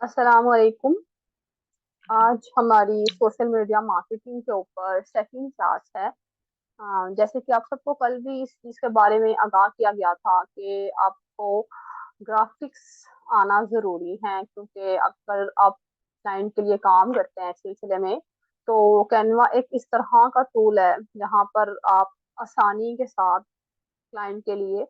अस्सलाम वालेकुम। आज हमारी सोशल मीडिया मार्केटिंग के ऊपर सेकंड क्लास है। जैसे कि आप सबको कल भी इस चीज़ के बारे में आगाह किया गया था कि आपको ग्राफिक्स आना ज़रूरी है, क्योंकि अगर आप क्लाइंट के लिए काम करते हैं इस सिलसिले में, तो कैनवा एक इस तरह का टूल है जहाँ पर आप आसानी के साथ क्लाइंट के लिए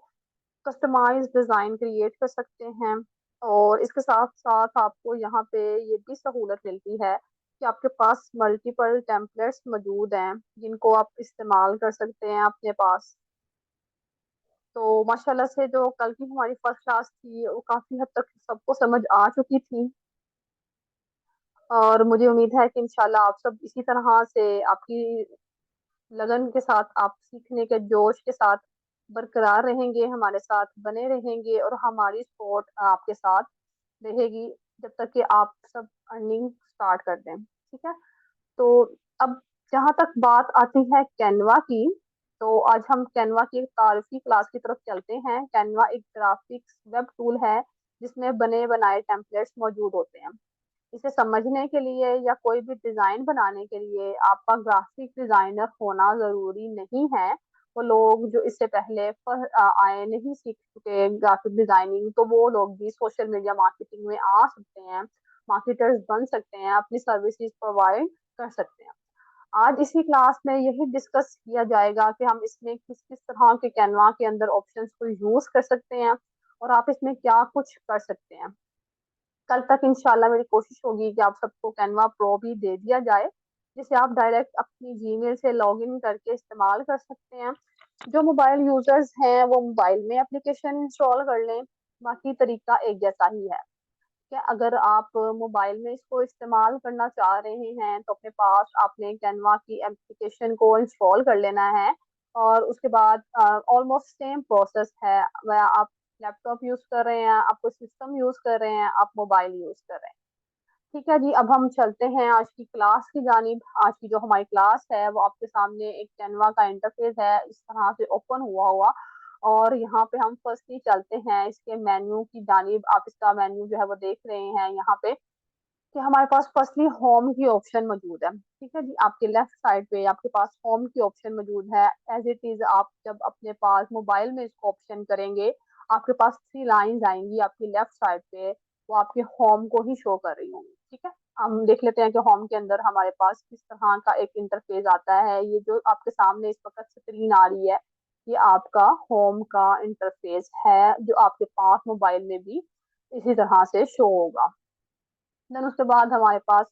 कस्टमाइज डिज़ाइन क्रिएट कर सकते हैं। और इसके साथ साथ आपको यहाँ पे ये भी सहूलत मिलती है कि आपके पास मल्टीपल टेम्पलेट्स मौजूद हैं जिनको आप इस्तेमाल कर सकते हैं अपने पास। तो माशाल्लाह से जो कल की हमारी फर्स्ट क्लास थी वो काफ़ी हद तक सबको समझ आ चुकी थी, और मुझे उम्मीद है कि इंशाल्लाह आप सब इसी तरह से आपकी लगन के साथ, आप सीखने के जोश के साथ बरकरार रहेंगे, हमारे साथ बने रहेंगे, और हमारी सपोर्ट आपके साथ रहेगी जब तक कि आप सब अर्निंग स्टार्ट कर दें। ठीक है। तो अब जहाँ तक बात आती है कैनवा की, तो आज हम कैनवा की एक तारीफी क्लास की तरफ चलते हैं। कैनवा एक ग्राफिक्स वेब टूल है जिसमें बने बनाए टेम्पलेट्स मौजूद होते हैं। इसे समझने के लिए या कोई भी डिजाइन बनाने के लिए आपका ग्राफिक डिजाइनर होना जरूरी नहीं है। वो लोग जो इससे पहले आए नहीं सीख चुके ग्राफिक डिजाइनिंग, तो वो लोग भी सोशल मीडिया मार्केटिंग में आ सकते हैं, मार्केटर्स बन सकते हैं, अपनी सर्विसेज प्रोवाइड कर सकते हैं। आज इसी क्लास में यही डिस्कस किया जाएगा कि हम इसमें किस किस तरह के कैनवा के अंदर ऑप्शंस को यूज कर सकते हैं, और आप इसमें क्या कुछ कर सकते हैं। कल तक इंशाल्लाह मेरी कोशिश होगी कि आप सबको कैनवा प्रो भी दे दिया जाए, जिसे आप डायरेक्ट अपनी जीमेल से लॉगिन करके इस्तेमाल कर सकते हैं। जो मोबाइल यूजर्स हैं वो मोबाइल में एप्लीकेशन इंस्टॉल कर लें, बाकी तरीका एक जैसा ही है। कि अगर आप मोबाइल में इसको इस्तेमाल करना चाह रहे हैं तो अपने पास आपने कैनवा की एप्लीकेशन को इंस्टॉल कर लेना है, और उसके बाद ऑलमोस्ट सेम प्रोसेस है। वह आप लैपटॉप यूज कर रहे हैं, आप कोई सिस्टम यूज कर रहे हैं, आप मोबाइल यूज कर रहे हैं। ठीक है जी, अब हम चलते हैं आज की क्लास की जानिब। आज की जो हमारी क्लास है वो आपके सामने एक कैनवा का इंटरफेस है इस तरह से ओपन हुआ हुआ। और यहाँ पे हम फर्स्टली चलते हैं इसके मेन्यू की जानिब। आप इसका मेन्यू जो है वो देख रहे हैं यहाँ पे, कि हमारे पास फर्स्टली होम की ऑप्शन मौजूद है। ठीक है जी, आपके लेफ्ट साइड पे आपके पास होम की ऑप्शन मौजूद है। एज इट इज आप जब अपने पास मोबाइल में इसको ऑप्शन करेंगे, आपके पास थ्री लाइंस आएंगी आपकी लेफ्ट साइड पे, वो आपके होम को ही शो कर रही होंगी। ठीक है। हम देख लेते हैं कि होम के अंदर हमारे पास किस तरह का एक इंटरफेस आता है। ये जो आपके सामने इस वक्त स्क्रीन आ रही है, ये आपका होम का इंटरफेस है जो आपके पास मोबाइल में भी इसी तरह से शो होगा। देन उसके बाद हमारे पास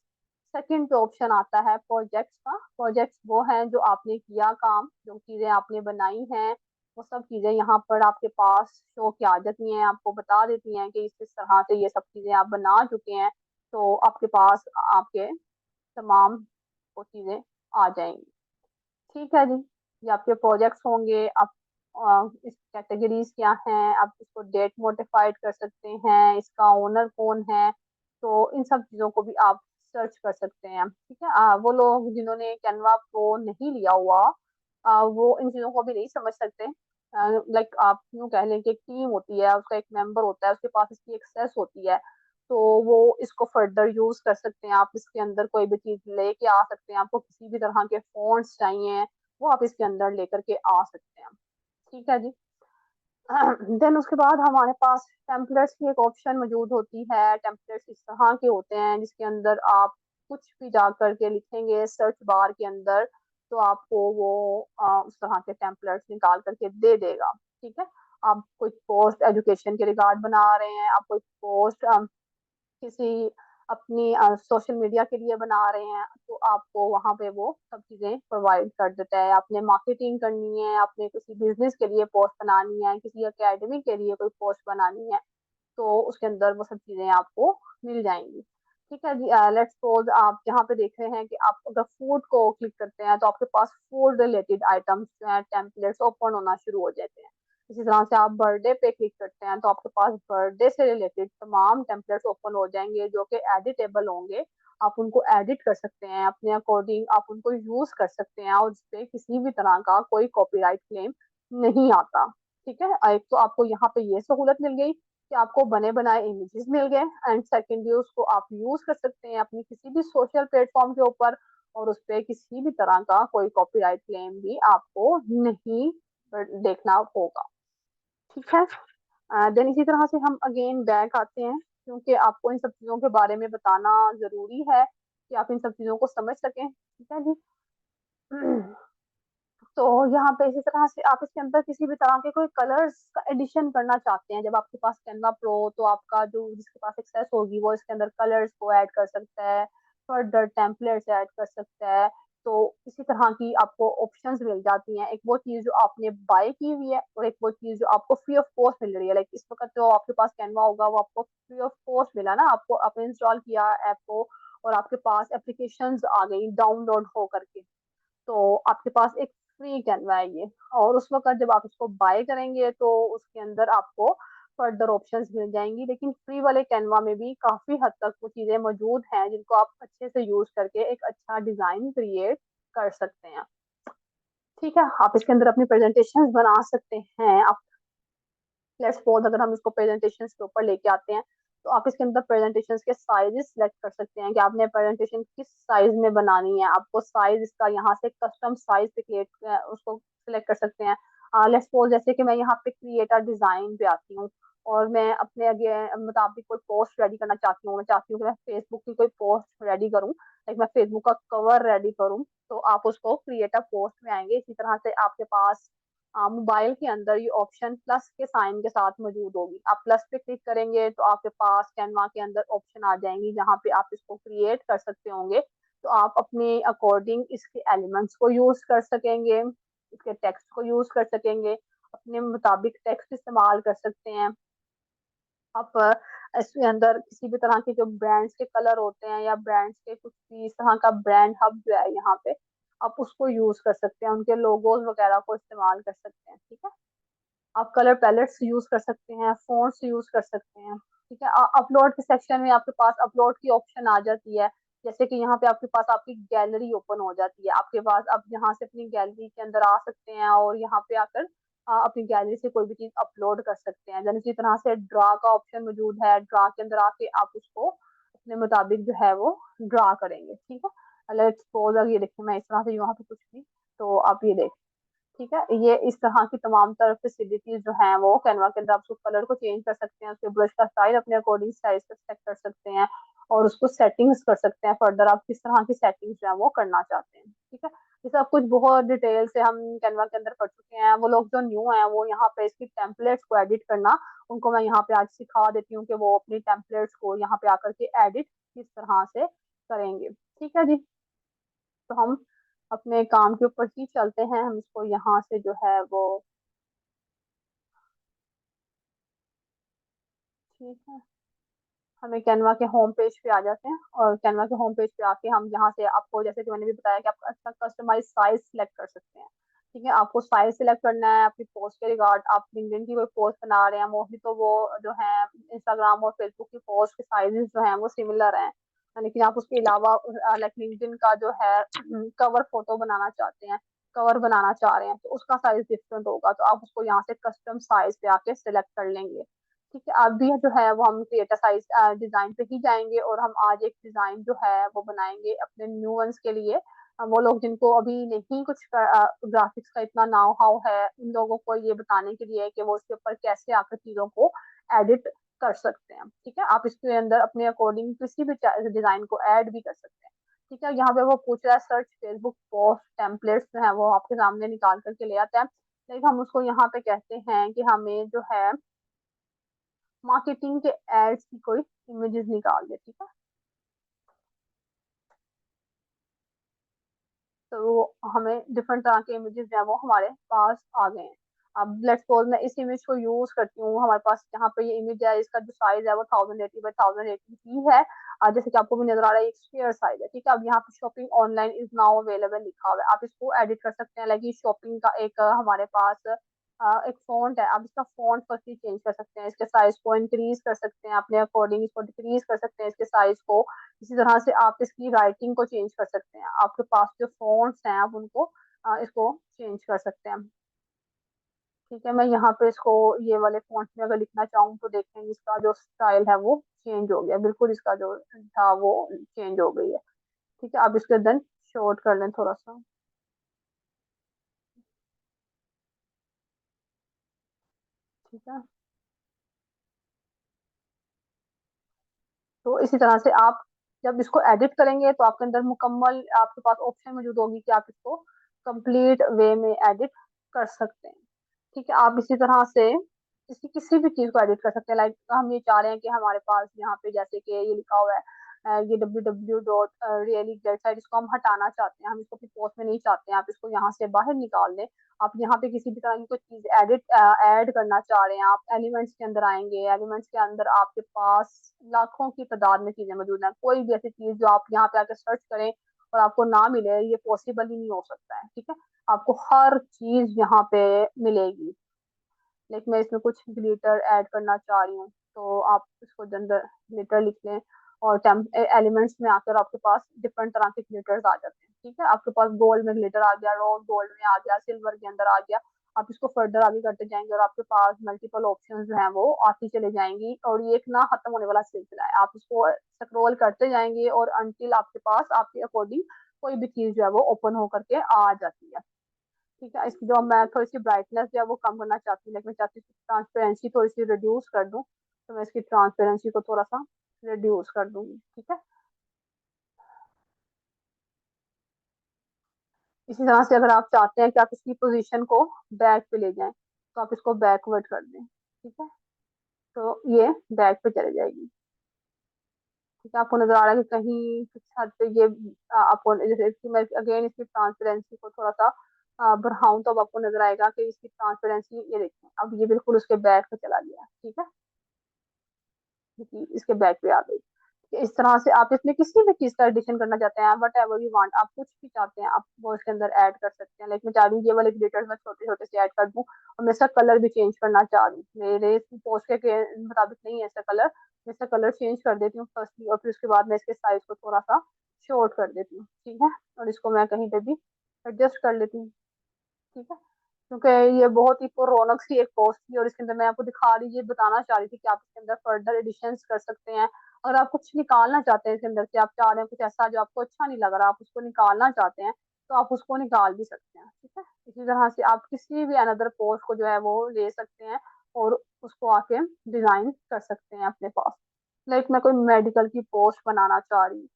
सेकंड पे ऑप्शन आता है प्रोजेक्ट्स का। प्रोजेक्ट्स वो हैं जो आपने किया काम, जो चीज़ें आपने बनाई हैं, वो सब चीज़ें यहाँ पर आपके पास शो की आ जाती हैं, आपको बता देती हैं कि इस तरह से ये सब चीज़ें आप बना चुके हैं। तो आपके पास आपके तमाम वो चीज़ें आ जाएंगी। ठीक है जी, ये आपके प्रोजेक्ट्स होंगे। आप इस कैटेगरीज क्या हैं, आप इसको डेट मोडिफाइड कर सकते हैं, इसका ओनर कौन है, तो इन सब चीज़ों को भी आप सर्च कर सकते हैं। ठीक है। वो लोग जिन्होंने कैनवा प्रो नहीं लिया हुआ, वो इन चीज़ों को भी नहीं समझ सकते। लाइक आप यूँ कह लें कि एक टीम होती है, उसका एक मेंबर होता है, उसके पास इसकी एक्सेस होती है, तो वो इसको फर्दर यूज कर सकते हैं। आप इसके अंदर कोई भी चीज लेके आ सकते हैं, आपको किसी भी तरह के फॉन्ट्स चाहिए वो आप इसके अंदर लेकर के आ सकते हैं। ठीक है जी। देन उसके बाद हमारे पास टेम्पलेट्स की एक ऑप्शन मौजूद होती है। टेम्पलेट्स इस तरह के होते हैं जिसके अंदर आप कुछ भी जा करके लिखेंगे सर्च बार के अंदर, तो आपको वो उस तरह के टेम्पलेट्स निकाल करके दे देगा। ठीक है। आप कोई पोस्ट एजुकेशन के रिगार्ड बना रहे हैं, आप कोई पोस्ट किसी अपनी सोशल मीडिया के लिए बना रहे हैं, तो आपको वहाँ पे वो सब चीज़ें प्रोवाइड कर देता है। आपने मार्केटिंग करनी है, आपने किसी बिजनेस के लिए पोस्ट बनानी है, किसी एकेडमी के लिए कोई पोस्ट बनानी है, तो उसके अंदर वो सब चीज़ें आपको मिल जाएंगी। ठीक है जी। लेट्स सपोज आप जहाँ पे देख रहे हैं कि आप अगर फूड को क्लिक करते हैं तो आपके पास फूड रिलेटेड आइटम्स जो है टेम्पलेट्स ओपन होना शुरू हो जाते हैं। इसी तरह से आप बर्थडे पे क्लिक करते हैं तो आपके पास बर्थडे से रिलेटेड तमाम टेम्पलेट्स ओपन हो जाएंगे जो कि एडिटेबल होंगे। आप उनको एडिट कर सकते हैं अपने अकॉर्डिंग, आप उनको यूज कर सकते हैं, और उस पर किसी भी तरह का कोई कॉपीराइट क्लेम नहीं आता। ठीक है। एक तो आपको यहाँ पे ये सहूलत मिल गई कि आपको बने बनाए इमेजेस मिल गए, एंड सेकेंडली उसको आप यूज कर सकते हैं अपनी किसी भी सोशल प्लेटफॉर्म के ऊपर, और उस पर किसी भी तरह का कोई कॉपीराइट क्लेम भी आपको नहीं देखना होगा। ठीक है। देन इसी तरह से हम अगेन बैक आते हैं, क्योंकि आपको इन सब चीज़ों के बारे में बताना ज़रूरी है कि आप इन सब चीज़ों को समझ सकें। ठीक है जी। तो यहाँ पे इसी तरह से आप इसके अंदर किसी भी तरह के कोई कलर्स का एडिशन करना चाहते हैं, जब आपके पास कैनवा प्रो, तो आपका जो जिसके पास एक्सेस होगी वो इसके अंदर कलर्स को ऐड कर सकता है, फर्दर टेम्पलेट्स ऐड कर सकता है। तो इसी तरह की आपको ऑप्शंस मिल जाती हैं, एक वो चीज़ जो आपने बाय की हुई है और एक वो चीज़ जो आपको फ्री ऑफ कॉस्ट मिल रही है। लाइक इस वक्त जो आपके पास कैनवा होगा वो आपको फ्री ऑफ कॉस्ट मिला ना, आपको आपने इंस्टॉल किया ऐप को और आपके पास एप्लीकेशंस आ गई डाउनलोड हो करके, तो आपके पास एक फ्री कैनवा है ये। और उस वक्त जब आप इसको बाय करेंगे तो उसके अंदर आपको फर्दर ऑप्शंस मिल जाएंगी, लेकिन फ्री वाले कैनवा में भी काफी हद तक वो चीजें मौजूद हैं जिनको आप अच्छे से यूज करके एक अच्छा डिजाइन क्रिएट कर सकते हैं। ठीक है, आप इसके अंदर अपनी प्रेजेंटेशन बना सकते हैं। आप लेट्स सपोज अगर हम इसको प्रेजेंटेशन के ऊपर लेके आते हैं, तो आप इसके अंदर प्रेजेंटेशन के साइजेस सिलेक्ट कर सकते हैं कि आपने प्रेजेंटेशन किस साइज में बनानी है। आपको साइज इसका यहाँ से कस्टम साइज पे क्रिएट उसको सिलेक्ट कर सकते हैं। लेट्स सपोज जैसे कि मैं यहाँ पे क्रिएटर डिजाइन पे आती हूँ और मैं अपने आगे मुताबिक कोई पोस्ट रेडी करना चाहती हूँ, मैं चाहती हूँ कि मैं फेसबुक की कोई पोस्ट रेडी करूँ, लाइक मैं फेसबुक का कवर रेडी करूँ, तो आप उसको क्रिएटर पोस्ट में आएंगे। इसी तरह से आपके पास मोबाइल के अंदर ये ऑप्शन प्लस के साइन के साथ मौजूद होगी। आप प्लस पे क्लिक करेंगे तो आपके पास कैनवा के अंदर ऑप्शन आ जाएंगी जहाँ पे आप इसको क्रिएट कर सकते होंगे। तो आप अपने अकॉर्डिंग इसके एलिमेंट्स को यूज कर सकेंगे, इसके टेक्स्ट को यूज कर सकेंगे, अपने मुताबिक टेक्स्ट इस्तेमाल कर सकते हैं। आप इसके अंदर किसी भी तरह के जो ब्रांड्स के कलर होते हैं या ब्रांड्स के कुछ भी इस तरह का ब्रांड हब जो है यहाँ पे, आप उसको यूज कर सकते हैं, उनके लोगोज वगैरह को इस्तेमाल कर सकते हैं। ठीक है, आप कलर पैलेट्स यूज कर सकते हैं, फोन्ट्स यूज कर सकते हैं। ठीक है, अपलोड के सेक्शन में आपके पास अपलोड की ऑप्शन आ जाती है, जैसे कि यहाँ पे आपके पास आपकी गैलरी ओपन हो जाती है, आपके पास आप यहाँ से अपनी गैलरी के अंदर आ सकते हैं और यहाँ पे आकर अपनी गैलरी से कोई भी चीज अपलोड कर सकते हैं। इसी तरह से ड्रा का ऑप्शन मौजूद है, ड्रा के अंदर आके आप उसको अपने मुताबिक जो है वो ड्रा करेंगे। ठीक है, लेट्स सपोज अगर ये देखिए मैं इस तरह से यहाँ पे कुछ भी, तो आप ये देख, ठीक है, ये इस तरह की तमाम तरह फैसिलिटीज जो हैं वो कैनवा के अंदर आप उसको कलर को चेंज कर सकते हैं, उसके ब्रश का स्टाइल अपने अकॉर्डिंग साइज का सेट कर सकते हैं और उसको सेटिंग्स कर सकते हैं फर्दर आप किस तरह की सेटिंग्स जो है वो करना चाहते हैं। ठीक है, ये सब कुछ बहुत डिटेल से हम कैनवा के अंदर कर चुके हैं। वो लोग जो न्यू हैं वो यहाँ पे इसकी टेम्पलेट्स को एडिट करना, उनको मैं यहाँ पे आज सिखा देती हूँ कि वो अपनी टेम्पलेट्स को यहाँ पे आकर के एडिट किस तरह से करेंगे। ठीक है जी, तो हम अपने काम के ऊपर ही चलते हैं, हम इसको यहाँ से जो है वो, ठीक है, हमें कैनवा के होम पेज पे आ जाते हैं और कैनवा के होम पेज पे आके हम यहाँ से आपको जैसे कि मैंने भी बताया कि आप अच्छा कस्टमाइज साइज सिलेक्ट कर सकते हैं। ठीक है, आपको साइज सिलेक्ट करना है अपनी पोस्ट के रिगार्ड, आप लिंक्डइन की कोई पोस्ट बना रहे हैं, मोस्टली तो वो जो है इंस्टाग्राम और फेसबुक की पोस्ट के साइजेस जो हैं वो सिमिलर हैं, लेकिन आप उसके अलावा लाइक लिंक्डइन का जो है कवर फोटो बनाना चाहते हैं, कवर बनाना चाह रहे हैं, तो उसका साइज डिफरेंट होगा, तो आप उसको यहाँ से कस्टम साइज पे आके सिलेक्ट कर लेंगे। ठीक है, अब भी जो है वो हम क्रिएटर साइज डिजाइन पे ही जाएंगे और हम आज एक डिजाइन जो है वो बनाएंगे अपने न्यू वंस के लिए। वो लोग जिनको अभी नहीं कुछ ग्राफिक्स का इतना नाउ हाउ है, उन लोगों को ये बताने के लिए कि वो उसके ऊपर कैसे आकर चीजों को एडिट कर सकते हैं। ठीक है, आप इसके अंदर अपने अकॉर्डिंग किसी भी डिजाइन को ऐड भी कर सकते हैं। ठीक है, यहाँ पे वो पूछ रहा है सर्च फेसबुक पोस्ट टेम्पलेट्स जो है वो आपके सामने निकाल करके ले आता है, लेकिन हम उसको यहाँ पे कहते हैं कि हमें जो है मार्केटिंग के एड्स की कोई इमेजेस निकाल दे। ठीक है, तो हमें डिफरेंट तरह के इमेजेस जो है वो हमारे पास आ गए हैं। अब लेट्स सपोज मैं इस इमेज को यूज करती हूँ, हमारे पास यहाँ पे ये इमेज है, इसका जो साइज है वो 1080 बाई 1080 की है। जैसे कि आपको भी नजर आ रहा है एक स्क्वायर साइज है। ठीक है, अब यहाँ पे shopping online is now available लिखा हुआ है, आप इसको एडिट कर सकते हैं। लाइक शॉपिंग का एक हमारे पास एक फॉन्ट है, आप इसका फॉन्ट फर्स्टली चेंज कर सकते हैं, इसके साइज को इंक्रीज कर सकते हैं अपने अकॉर्डिंग, इसको डिक्रीज कर सकते हैं इसके साइज को। इसी तरह से आप इसकी राइटिंग को चेंज कर सकते हैं, आपके पास जो फॉन्ट्स हैं आप उनको इसको चेंज कर सकते हैं। ठीक है, मैं यहाँ पे इसको ये वाले फॉन्ट में अगर लिखना चाहूँ तो देखेंगे इसका जो स्टाइल है वो चेंज हो गया, बिल्कुल इसका जो था वो चेंज हो गई है। ठीक है, अब इसके देन शॉर्ट कर लें थोड़ा सा। ठीक है, तो इसी तरह से आप जब इसको एडिट करेंगे तो आपके अंदर मुकम्मल आपके पास ऑप्शन मौजूद होगी कि आप इसको कंप्लीट वे में एडिट कर सकते हैं। ठीक है, आप इसी तरह से इसकी किसी भी चीज को एडिट कर सकते हैं। लाइक हम ये चाह रहे हैं कि हमारे पास यहाँ पे जैसे कि ये लिखा हुआ है ये www.really इसको हम हटाना चाहते हैं, हम इसको अपनी पोस्ट में नहीं चाहते हैं, आप इसको यहाँ से बाहर निकाल दें। आप यहाँ पे किसी भी तरह की कोई चीज ऐड करना चाह रहे हैं, आप एलिमेंट्स के अंदर आएंगे, एलिमेंट्स के अंदर आपके पास लाखों की तादाद में चीजें मौजूद हैं, कोई भी ऐसी चीज जो आप यहाँ पे आके सर्च करें और आपको ना मिले, ये पॉसिबल ही नहीं हो सकता है। ठीक है, आपको हर चीज यहाँ पे मिलेगी। लाइक मैं इसमें कुछ ग्लिटर ऐड करना चाह रही हूँ, तो आप इसको अंदर ग्लिटर लिख लें और एलिमेंट्स में आकर आपके पास डिफरेंट तरह के ग्लिटर्स आ जाते हैं। ठीक है, आपके पास गोल्ड में ग्लिटर आ गया, रोज गोल्ड में आ गया, सिल्वर के अंदर आ गया। आप इसको फर्दर आगे करते जाएंगे और आपके पास मल्टीपल ऑप्शंस जो हैं वो आती चले जाएंगी, और ये एक ना खत्म होने वाला सिलसिला है। आप इसको स्क्रॉल करते जाएंगे और अनटिल आपके पास आपके अकॉर्डिंग कोई भी चीज जो है वो ओपन होकर के आ जाती है। ठीक है, इसकी जो मैं थोड़ी सी ब्राइटनेस जो है वो कम करना चाहती हूँ, लेकिन मैं चाहती हूँ ट्रांसपेरेंसी थोड़ी सी रिड्यूस कर दूँ, तो मैं इसकी ट्रांसपेरेंसी को थोड़ा सा रिड्यूस कर दूंगी। ठीक है, इसी तरह से अगर आप चाहते हैं कि आप इसकी पोजीशन को बैक पे ले जाएं, तो आप इसको बैकवर्ड कर दें। ठीक है, तो ये बैक पे चले जाएगी। ठीक है, आपको नजर आ रहा है कि कहीं कुछ हद पे ये आपको जैसे कि मैं अगेन इसकी ट्रांसपेरेंसी को थोड़ा सा बढ़ाऊं, तो अब आपको नजर आएगा कि इसकी ट्रांसपेरेंसी ये देखें, अब ये बिल्कुल उसके बैक पे चला गया। ठीक है, कि इसके बैक पे आ गई। इस तरह से आप इसमें किसी भी चीज का एडिशन करना चाहते हैं, वट एवर यू वांट, आप कुछ भी चाहते हैं आप वो इसके अंदर ऐड कर सकते हैं। लाइक मैं चाह रही हूँ ये वाले ग्लिटर्स मैं छोटे छोटे से ऐड कर दूं, और मैं इसका कलर भी चेंज करना चाह रही हूँ, मेरे पोस्ट के मुताबिक नहीं है इसका कलर। मैं इसका कलर चेंज कर देती हूँ फर्स्टली, और फिर उसके बाद मैं इसके साइज को थोड़ा सा शॉर्ट कर देती हूँ। ठीक है, और इसको मैं कहीं पे भी एडजस्ट कर लेती हूँ। ठीक है, क्योंकि ये बहुत ही रौनक सी एक पोस्ट थी, और इसके अंदर मैं आपको दिखा रही ये बताना चाह रही थी कि आप इसके अंदर फर्दर एडिशंस कर सकते हैं। अगर आप कुछ निकालना चाहते हैं इसके अंदर से, आप चाह रहे हैं कुछ ऐसा जो आपको अच्छा नहीं लग रहा, आप उसको निकालना चाहते हैं, तो आप उसको निकाल भी सकते हैं। ठीक है, इसी तरह से आप किसी भी अनदर पोस्ट को जो है वो ले सकते हैं और उसको आके डिजाइन कर सकते हैं अपने पास। लाइक मैं कोई मेडिकल की पोस्ट बनाना चाह रही हूँ।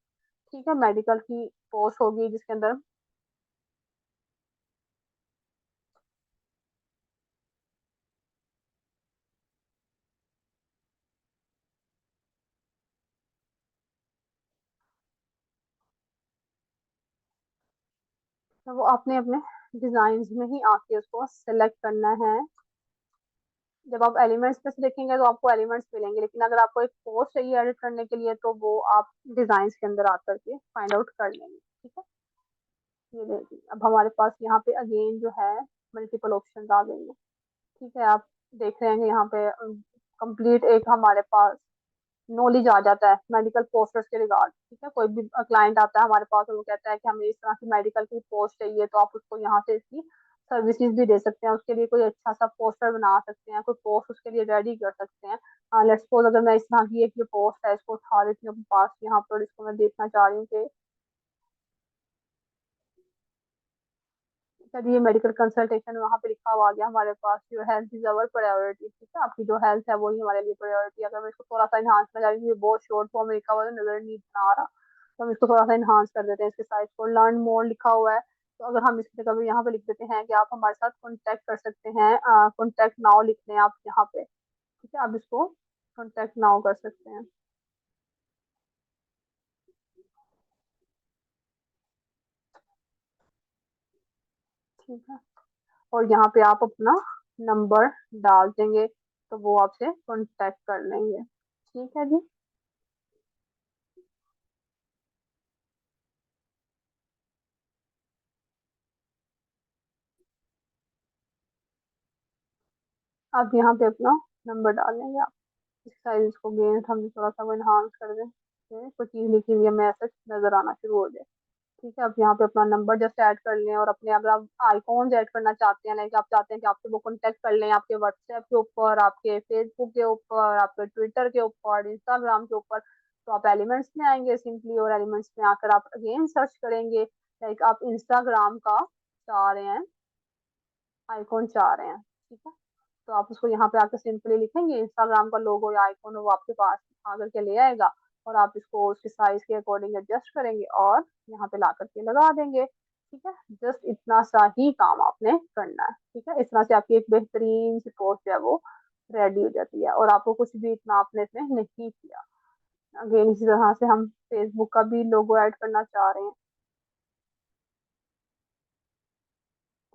ठीक है, मेडिकल की पोस्ट होगी जिसके अंदर तो वो आपने अपने डिजाइन में ही आके उसको सेलेक्ट करना है। जब आप एलिमेंट्स पे से देखेंगे तो आपको एलिमेंट्स मिलेंगे, लेकिन अगर आपको एक पोस्ट चाहिए एडिट करने के लिए तो वो आप डिजाइन के अंदर आकर के फाइंड आउट कर लेंगे। ठीक है, ये देखिए अब हमारे पास यहाँ पे अगेन जो है मल्टीपल ऑप्शन आ गई है। ठीक है, आप देख रहे हैं यहाँ पे कंप्लीट एक हमारे पास नॉलेज आ जाता है मेडिकल पोस्टर्स के रिगार्ड। ठीक है, कोई भी क्लाइंट आता है हमारे पास और वो कहता है कि हमें इस तरह की मेडिकल की पोस्ट चाहिए, तो आप उसको यहाँ से इसकी सर्विसेज भी दे सकते हैं, उसके लिए कोई अच्छा सा पोस्टर बना सकते हैं, कोई पोस्ट उसके लिए रेडी कर सकते हैं। लेट्स सपोज अगर मैं इस तरह की एक ये पोस्ट है इसको उठा देती हूँ अपने पास यहाँ पर, इसको मैं देखना चाह रही हूँ कि जब ये मेडिकल कंसल्टेशन वहाँ पे लिखा हुआ आ गया हमारे पास, जो हेल्थ इज अवर प्रायोरिटी। ठीक है, आपकी जो हेल्थ है वही हमारे लिए प्रायोरिटी। अगर मैं इसको थोड़ा सा इन्हांस करना चाह रही हूँ, ये बहुत शॉर्ट फॉर्म में लिखा हुआ है, नजर नहीं आ रहा, तो हम इसको थोड़ा सा इन्हांस कर देते हैं। इसके साइज को लर्न मोर लिखा हुआ है, तो अगर हम इसकी जगह यहाँ पे लिख देते हैं कि आप हमारे साथ कॉन्टेक्ट कर सकते हैं, कॉन्टेक्ट नाउ लिख लें आप यहाँ पे। ठीक है, आप इसको कॉन्टेक्ट नाउ कर सकते हैं। ठीक है, और यहाँ पे आप अपना नंबर डाल देंगे, तो वो आपसे कॉन्टेक्ट कर लेंगे। ठीक है जी, आप यहाँ पे अपना नंबर डाल देंगे। आप इस साइज को गेन हम थोड़ा सा वो इन्हांस कर दें, कोई चीज लिखी हुई है मैसेज नजर आना शुरू हो जाए। ठीक है, आप यहाँ पे अपना नंबर जस्ट ऐड कर लें, और अपने अगर आप आइकॉन्स ऐड करना चाहते हैं, लाइक आप चाहते हैं कि आपसे वो कॉन्टेक्ट कर लें आपके व्हाट्सएप के ऊपर, आपके फेसबुक के ऊपर, आपके ट्विटर के ऊपर, इंस्टाग्राम के ऊपर, तो आप एलिमेंट्स में आएंगे सिंपली, और एलिमेंट्स में आकर आप अगेन सर्च करेंगे, लाइक आप इंस्टाग्राम का चाह रहे हैं, आइकॉन चाह रहे हैं, ठीक है। तो आप उसको यहाँ पे आकर सिंपली लिखेंगे इंस्टाग्राम का लोगो या आइकॉन, वो आपके पास आकर के ले आएगा, और आप इसको उसके साइज के अकॉर्डिंग एडजस्ट करेंगे और यहाँ पे ला करके लगा देंगे, ठीक है। जस्ट इतना सा ही काम आपने करना है, ठीक है। इस तरह से आपकी एक बेहतरीन सी पोस्ट जो है वो रेडी हो जाती है, और आपको कुछ भी इतना आपने इसमें नहीं किया। अगेन इसी तरह से हम फेसबुक का भी लोगो ऐड करना चाह रहे हैं,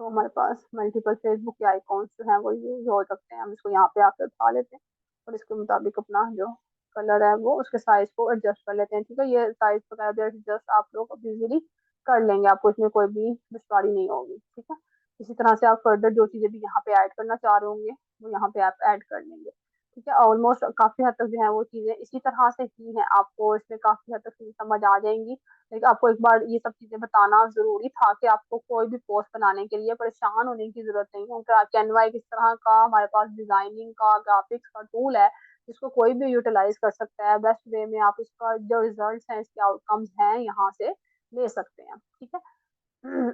तो हमारे पास मल्टीपल फेसबुक के आइकॉन्स जो हैं वो यूज हो सकते हैं, हम इसको यहाँ पे आकर उठा लेते हैं, और इसके मुताबिक अपना जो कलर है वो उसके साइज को एडजस्ट कर लेते हैं, ठीक है। ये साइज वगैरह एडजस्ट आप लोग इजीली कर लेंगे, आपको इसमें कोई भी दुश्वारी नहीं होगी, ठीक है। इसी तरह से आप फर्दर जो चीजें भी यहाँ पे ऐड करना चाह रहे होंगे वो यहाँ पे आप ऐड कर लेंगे, ठीक है। ऑलमोस्ट काफी हद तक जो है वो चीजें इसी तरह से ही है, आपको इसमें काफी हद तक चीजें समझ आ जाएंगी। लेकिन आपको एक बार ये सब चीजें बताना जरूरी था कि आपको कोई भी पोस्ट बनाने के लिए परेशान होने की जरूरत नहीं है, क्योंकि कैनवा एक इस तरह का हमारे पास डिजाइनिंग का ग्राफिक्स का टूल है, जिसको कोई भी यूटिलाइज कर सकता है बेस्ट वे में, आप इसका जो रिजल्ट है, इसके आउटकम्स हैं यहाँ से ले सकते हैं, ठीक है।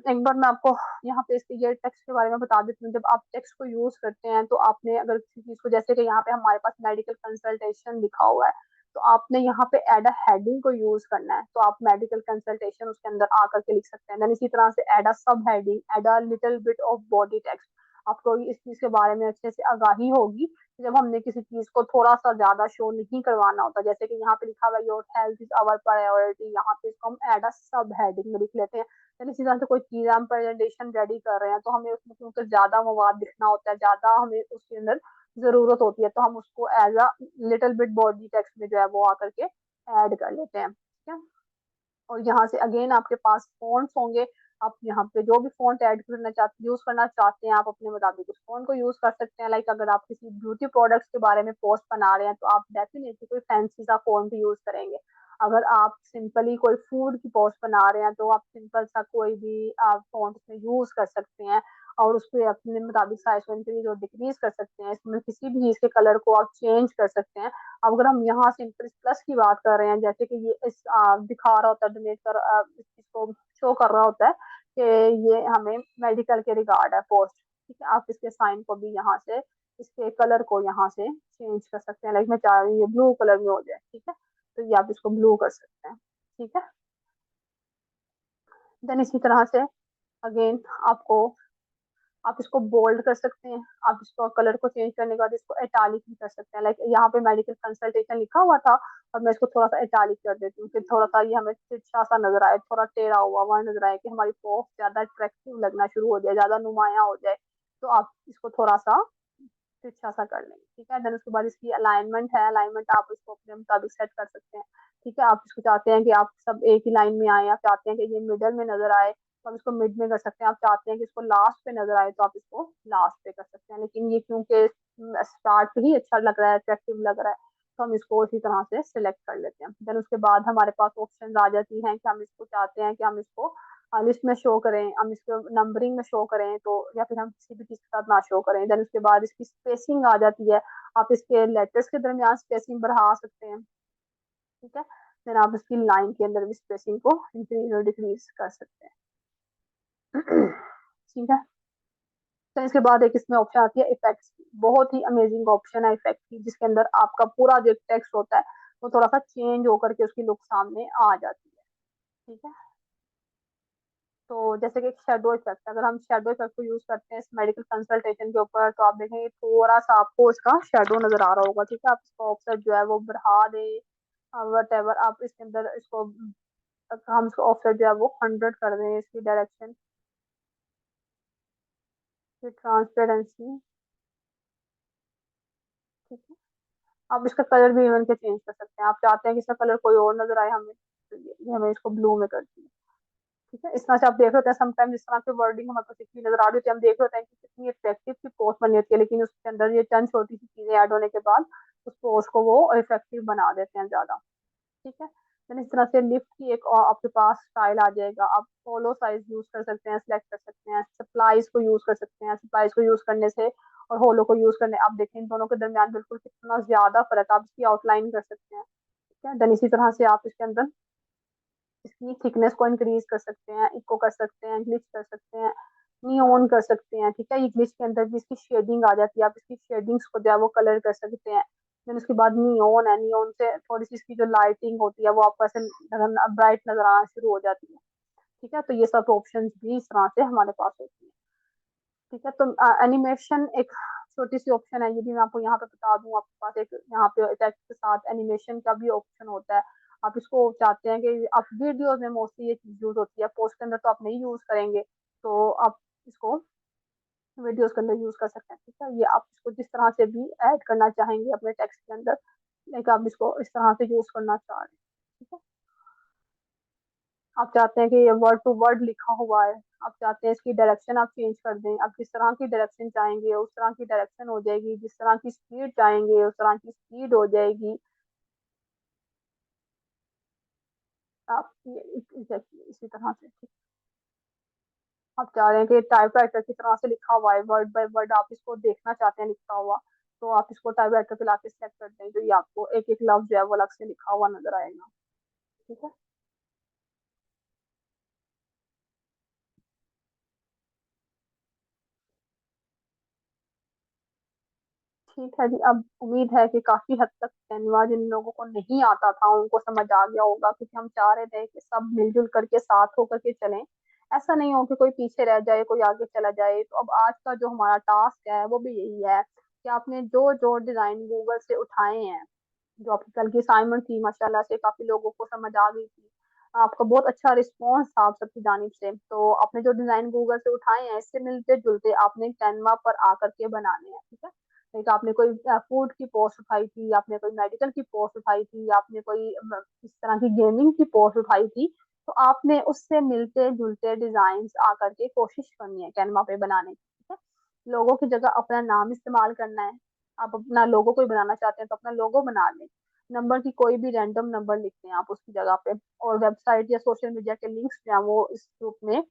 एक बार मैं आपको यहाँ पे इसके ये टेक्स्ट के बारे में बता देती हूँ। जब आप टेक्स्ट को यूज करते हैं तो आपने अगर किसी चीज को, जैसे कि यहाँ पे हमारे पास मेडिकल कंसल्टेशन लिखा हुआ है, तो आपने यहाँ पे एड अ हेडिंग को यूज करना है, तो आप मेडिकल कंसल्टेशन उसके अंदर आकर के लिख सकते हैं। देन इसी तरह से add a subheading, add a little bit of body text, आपको इस चीज के बारे में अच्छे से आगाही होगी कि जब हमने किसी चीज को थोड़ा सा ज्यादा शो नहीं करवाना होता, जैसे कि यहाँ पे लिखा हुआ है your health is our priority, यहाँ पे इसको हम एड अ सब हेडिंग में लिख लेते हैं। यानी इसी तरह से कोई चीज हम प्रेजेंटेशन रेडी कर रहे हैं, तो हमें उसमें क्योंकि ज्यादा मवाद दिखना होता है, ज्यादा हमें उसके अंदर जरूरत होती है, तो हम उसको as a little bit body text में जो है वो आकर के ऐड कर लेते हैं, ठीक है। और यहाँ से अगेन आपके पास फॉन्ट्स होंगे, आप यहाँ पे जो भी फॉन्ट ऐड करना चाहते यूज करना चाहते हैं, आप अपने मुताबिक उस फॉन्ट को यूज कर सकते हैं। लाइक अगर आप किसी ब्यूटी प्रोडक्ट्स के बारे में पोस्ट बना रहे हैं, तो आप डेफिनेटली कोई फैंसी सा फॉन्ट यूज करेंगे। अगर आप सिंपली कोई फूड की पोस्ट बना रहे हैं, तो आप सिंपल सा कोई भी आप फॉन्ट में यूज कर सकते हैं, और उसको अपने मुताबिक साइज को इंक्रीज और डिक्रीज कर सकते हैं। इसमें किसी भी चीज के कलर को आप चेंज कर सकते हैं। अब अगर हम यहाँ से इंप्रेस प्लस की बात कर रहे हैं, जैसे कि ये इस दिखा रहा होता है, डोनेट कर इस चीज को शो कर रहा होता है कि ये हमें मेडिकल के रिगार्ड है पोस्ट, ठीक है। आप इसके साइन को भी यहाँ से, इसके कलर को यहाँ से चेंज कर सकते हैं, लाइक मैं चाह रही हूँ ये ब्लू कलर में हो जाए, ठीक है, तो ये आप इसको ब्लू कर सकते हैं, ठीक है। देन इसी तरह से अगेन आपको, आप इसको बोल्ड कर सकते हैं, आप इसको कलर को चेंज करने के बाद इसको इटालिक भी कर सकते हैं। लाइक यहाँ पे मेडिकल कंसल्टेशन लिखा हुआ था, और मैं इसको थोड़ा सा इटालिक कर देती हूँ, फिर थोड़ा सा ये हमें तिरछा सा नजर आए, थोड़ा टेढ़ा हुआ हुआ नजर आए, कि हमारी पोस्ट ज्यादा अट्रैक्टिव लगना शुरू हो जाए, ज्यादा नुमाया हो जाए, तो आप इसको थोड़ा सा तिरछा सा कर लेंगे, ठीक है। देन उसके बाद इसकी अलाइनमेंट है, अलाइनमेंट आप इसको अपने मुताबिक सेट कर सकते हैं, ठीक है। आप इसको चाहते हैं कि आप सब एक ही लाइन में आए, आप चाहते हैं कि ये मिडल में नजर आए, तो आप इसको मिड में कर सकते हैं, आप चाहते हैं कि इसको लास्ट पे नजर आए, तो आप इसको लास्ट पे कर सकते हैं। लेकिन ये क्योंकि स्टार्ट पे ही अच्छा लग रहा है, अट्रैक्टिव लग रहा है, तो हम इसको उसी तरह से सिलेक्ट कर लेते हैं। देन उसके बाद हमारे पास ऑप्शन आ जाती हैं कि हम इसको चाहते हैं कि हम इसको लिस्ट में शो करें, हम इसको नंबरिंग में शो करें, तो या फिर हम किसी भी चीज के साथ ना शो करें। देन उसके बाद इसकी स्पेसिंग आ जाती है, आप इसके लेटर्स के दरमियान स्पेसिंग बढ़ा सकते हैं, ठीक है। देन आप इसकी लाइन के अंदर भी स्पेसिंग को इंक्रीज और डिक्रीज कर सकते हैं, ठीक है। तो इसके बाद एक इसमें ऑप्शन आती है इफेक्ट्स की, बहुत ही अमेजिंग ऑप्शन है इफेक्ट की, जिसके अंदर आपका पूरा जो टेक्स्ट होता है वो थोड़ा सा चेंज होकर के उसकी लुक सामने आ जाती है, ठीक है। तो जैसे कि शेडो इफेक्ट, अगर हम शेडो इफेक्ट को यूज करते हैं इस मेडिकल कंसल्टेशन के ऊपर, तो आप देखेंगे थोड़ा सा आपको इसका शेडो नजर आ रहा होगा, ठीक है। आप इसका ऑफसेट जो है वो बढ़ा दें, वट एवर आप इसके अंदर इसको, हम इसको ऑफसेट जो है वो 100 कर दें, इसकी डायरेक्शन की ट्रांसपेरेंसी, ठीक है। आप इसका कलर भी इवन के चेंज कर सकते हैं, आप चाहते हैं कि इसका कलर कोई और नजर आए हमें, तो ये हमें इसको ब्लू में कर दिए, ठीक है। इस तरह से आप देख रहे होते हैं समटाइम जिस तरह की वर्डिंग हमारे पास इतनी नजर आ रही होती है, हम देख रहे होते हैं कि कितनी इफेक्टिव सी पोस्ट बनी होती है, लेकिन उसके अंदर ये चंद छोटी सी चीजें ऐड होने के बाद उस पोस्ट को वो इफेक्टिव बना देते हैं ज्यादा, ठीक है। देन इस तरह से लिफ्ट की एक और आपके पास स्टाइल आ जाएगा। आप पोलो साइज यूज कर सकते हैं, सिलेक्ट कर सकते हैं, सप्लाईज को यूज कर सकते हैं। सप्लाईज को यूज करने से और होलो को यूज करने, आप देखें इन दोनों के दरमियान बिल्कुल कितना ज्यादा फर्क है, आप इसकी आउटलाइन कर सकते हैं। ठीक है, देन इसी तरह से आप इसके अंदर इसकी थिकनेस को इंक्रीज कर सकते हैं, इको कर सकते हैं, ग्लिच कर सकते हैं, नियॉन कर सकते हैं। ठीक है, ये ग्लिच के अंदर भी इसकी शेडिंग आ जाती है, आप इसकी शेडिंग्स को जो है वो कलर कर सकते हैं। देन उसके बाद नियॉन है, नियॉन से थोड़ी सी इसकी जो लाइटिंग होती है वो आपको ऐसे ब्राइट नजर आना शुरू हो जाती है। ठीक है, तो ये सब ऑप्शंस भी इस तरह से हमारे पास होती है। ठीक है, तो एनिमेशन एक छोटी सी ऑप्शन है, ये भी मैं आपको यहाँ पे बता दूं। आपके पास एक यहाँ पे टेक्स्ट के साथ एनिमेशन का भी ऑप्शन होता है। आप इसको चाहते हैं कि आप वीडियोस में मोस्टली ये चीज यूज होती है, पोस्ट के अंदर तो आप नहीं यूज करेंगे, तो आप इसको वीडियोस के अंदर यूज कर सकते हैं। ठीक है, ये आप इसको जिस तरह से भी ऐड करना चाहेंगे अपने टेक्स्ट के अंदर, लाइक आप इसको इस तरह से यूज करना चाह रहे हैं। ठीक है, आप चाहते हैं कि ये वर्ड टू वर्ड लिखा हुआ है, आप चाहते हैं इसकी डायरेक्शन आप चेंज कर दें, आप जिस तरह की डायरेक्शन चाहेंगे उस तरह की डायरेक्शन हो जाएगी, जिस तरह की स्पीड चाहेंगे उस तरह की स्पीड हो जाएगी। आप इसी तरह से, ठीक, आप चाह रहे हैं कि टाइपराइटर की तरह से लिखा हुआ है, वर्ड बाय वर्ड आप इसको देखना चाहते हैं लिखा हुआ, तो आप इसको टाइपराइटर पे लाके सेलेक्ट कर दें, तो ये आपको एक एक लफ्ज जो है वो अलग से लिखा हुआ नजर आएगा। ठीक है, ठीक है जी। अब उम्मीद है कि काफी हद तक कैनवा जिन लोगों को नहीं आता था उनको समझ आ गया होगा, क्योंकि हम चाह रहे थे कि सब मिलजुल करके साथ होकर के चलें, ऐसा नहीं हो कि कोई पीछे रह जाए कोई आगे चला जाए। तो अब आज का जो हमारा टास्क है वो भी यही है कि आपने जो जो डिजाइन गूगल से उठाए हैं, जो आपकी कल की असाइनमेंट थी माशाल्लाह से काफी लोगों को समझ आ गई थी, आपका बहुत अच्छा रिस्पॉन्स था आप सबकी जानिब से। तो आपने जो डिजाइन गूगल से उठाए हैं इससे मिलते जुलते आपने कैनवा पर आकर के बनाने हैं। ठीक है, लाइक आपने कोई फूड की पोस्ट उठाई थी, आपने कोई मेडिकल की पोस्ट उठाई थी, आपने कोई इस तरह की गेमिंग की पोस्ट उठाई थी, तो आपने उससे मिलते जुलते डिजाइन आकर के कोशिश करनी है कैनवा पे बनाने की। ठीक है, लोगों की जगह अपना नाम इस्तेमाल करना है। आप अपना लोगो कोई बनाना चाहते हैं तो अपना लोगो बना लें, नंबर की कोई भी रैंडम नंबर लिखते हैं आप उसकी जगह पे, और वेबसाइट या सोशल मीडिया के लिंक्स जो है वो इस ग्रुप में,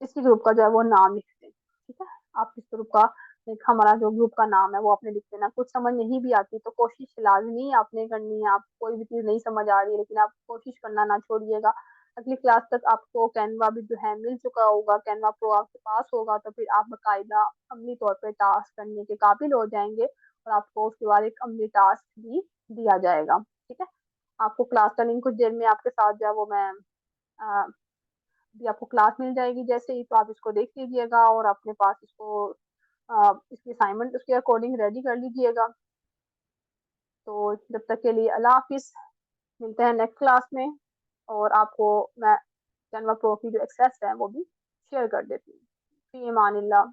इसी ग्रुप का जो है वो नाम लिख दें। ठीक है, आप इस ग्रुप का एक हमारा जो ग्रुप का नाम है वो आपने लिख देना। कुछ समझ नहीं भी आती तो कोशिश लाजमी आपने करनी है, आप कोई भी चीज नहीं समझ आ रही है लेकिन आप कोशिश करना ना छोड़िएगा। अगली क्लास तक आपको कैनवा भी जो है मिल चुका होगा, कैनवा प्रो आपके पास होगा, तो फिर आप बाकायदा अमली तौर पर टास्क करने के काबिल हो जाएंगे और आपको उसके बाद एक अमली टास्क भी दिया जाएगा। ठीक है, आपको क्लास का लिंक कुछ देर में आपके साथ जो है वो मैं भी आपको क्लास मिल जाएगी जैसे ही, तो आप इसको देख लीजिएगा और अपने पास इसको इसकी असाइनमेंट उसके अकॉर्डिंग रेडी कर लीजिएगा। तो जब तक के लिए अल्लाह हाफिज, मिलते हैं नेक्स्ट क्लास में। और आपको मैं कैनवा प्रो की जो एक्सेस है वो भी शेयर कर देती हूँ। फी अमानिल्लाह।